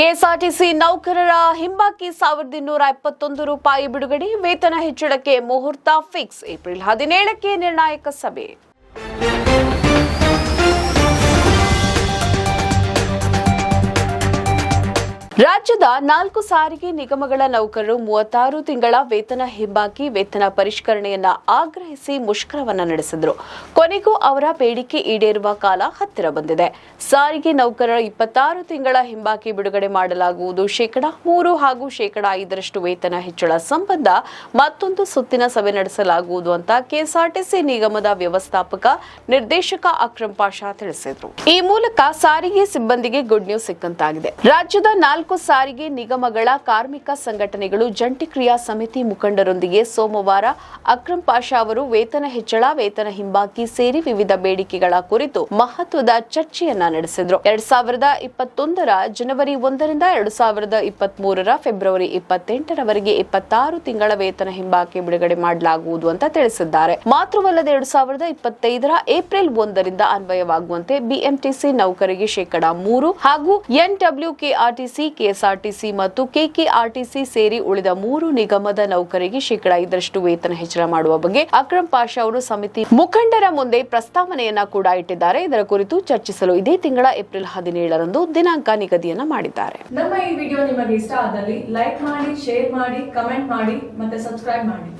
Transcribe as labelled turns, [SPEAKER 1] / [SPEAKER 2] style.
[SPEAKER 1] KSRTC ನೌಕರರ ಹಿಂಬಾಕಿ ₹1,221 ಬಿಡುಗಡೆ, ವೇತನ ಹೆಚ್ಚಳಕ್ಕೆ ಮುಹೂರ್ತ ಫಿಕ್ಸ್. ಏಪ್ರಿಲ್ 17ಕ್ಕೆ ನಿರ್ಣಾಯಕ ಸಭೆ. ರಾಜ್ಯದ 4 ಸಾರಿಗೆ ನಿಗಮಗಳ ನೌಕರರು 36 ತಿಂಗಳ ವೇತನ ಹಿಂಬಾಕಿ ವೇತನ ಪರಿಷ್ಕರಣೆಯನ್ನ ಆಗ್ರಹಿಸಿ ಮುಷ್ಕರವನ್ನ ನಡೆಸಿದರು. ಕೊನೆಗೂ ಅವರ ಬೇಡಿಕೆ ಈಡೇರುವ ಕಾಲ ಹತ್ತಿರ ಬಂದಿದೆ. ಸಾರಿಗೆ ನೌಕರರ 26 ತಿಂಗಳ ಹಿಂಬಾಕಿ ಬಿಡುಗಡೆ ಮಾಡಲಾಗುವುದು. %3 ಹಾಗೂ %5 ವೇತನ ಹೆಚ್ಚಳ ಸಂಬಂಧ ಮತ್ತೊಂದು ಸುತ್ತಿನ ಸಭೆ ನಡೆಸಲಾಗುವುದು ಅಂತ ಕೆಎಸ್ಆರ್ಟಿಸಿ ನಿಗಮದ ವ್ಯವಸ್ಥಾಪಕ ನಿರ್ದೇಶಕ ಅಕ್ರಂ ಪಾಷಾ ತಿಳಿಸಿದರು. ಈ ಮೂಲಕ ಸಾರಿಗೆ ಸಿಬ್ಬಂದಿಗೆ ಗುಡ್ ನ್ಯೂಸ್ ಸಿಕ್ಕಂತಾಗಿದೆ. ರಾಜ್ಯದ 4 ಸಾರಿಗೆ ನಿಗಮಗಳ ಕಾರ್ಮಿಕ ಸಂಘಟನೆಗಳು ಜಂಟಿ ಕ್ರಿಯಾ ಸಮಿತಿ ಮುಖಂಡರೊಂದಿಗೆ ಸೋಮವಾರ ಅಕ್ರಂ ಪಾಷಾ ಅವರು ವೇತನ ಹೆಚ್ಚಳ, ವೇತನ ಹಿಂಬಾಕಿ ಸೇರಿ ವಿವಿಧ ಬೇಡಿಕೆಗಳ ಕುರಿತು ಮಹತ್ವದ ಚರ್ಚೆಯನ್ನ ನಡೆಸಿದರು. 2021ರ ಜನವರಿ 1ರಿಂದ 2023ರ ಫೆಬ್ರವರಿ 28ರವರೆಗೆ 26 ತಿಂಗಳ ವೇತನ ಹಿಂಬಾಕಿ ಬಿಡುಗಡೆ ಮಾಡಲಾಗುವುದು ಅಂತ ತಿಳಿಸಿದ್ದಾರೆ. ಮಾತ್ರವಲ್ಲದೆ 2025ರ ಏಪ್ರಿಲ್ 1ರಿಂದ ಅನ್ವಯವಾಗುವಂತೆ ಬಿಎಂಟಿಸಿ ನೌಕರಿಗೆ %3 ಹಾಗೂ ಎನ್ಡಬ್ಲ್ಯೂಕೆಆರ್ಟಿಸಿ, ಕೆಎಸ್ಆರ್ಟಿಸಿ ಮತ್ತು ಕೆಕೆಆರ್ಟಿಸಿ ಸೇರಿ ಉಳಿದ 3 ನಿಗಮದ ನೌಕರಿಗೆ %5 ವೇತನ ಹೆಚ್ಚಳ ಮಾಡುವ ಬಗ್ಗೆ ಅಕ್ರಂ ಪಾಷಾ ಅವರು ಸಮಿತಿ ಮುಖಂಡರ ಮುಂದೆ ಪ್ರಸ್ತಾವನೆಯನ್ನ ಕೂಡ ಇಟ್ಟಿದ್ದಾರೆ. ಇದರ ಕುರಿತು ಚರ್ಚಿಸಲು ಇದೇ ತಿಂಗಳ ಏಪ್ರಿಲ್ 17ರಂದು ದಿನಾಂಕ ನಿಗದಿಯನ್ನ ಮಾಡಿದ್ದಾರೆ.
[SPEAKER 2] ನಮ್ಮ ಈ ವಿಡಿಯೋ ನಿಮಗೆ ಇಷ್ಟ ಆದಲ್ಲಿ ಲೈಕ್ ಮಾಡಿ, ಶೇರ್ ಮಾಡಿ, ಕಮೆಂಟ್ ಮಾಡಿ ಮತ್ತೆ ಸಬ್ಸ್ಕ್ರೈಬ್ ಮಾಡಿ.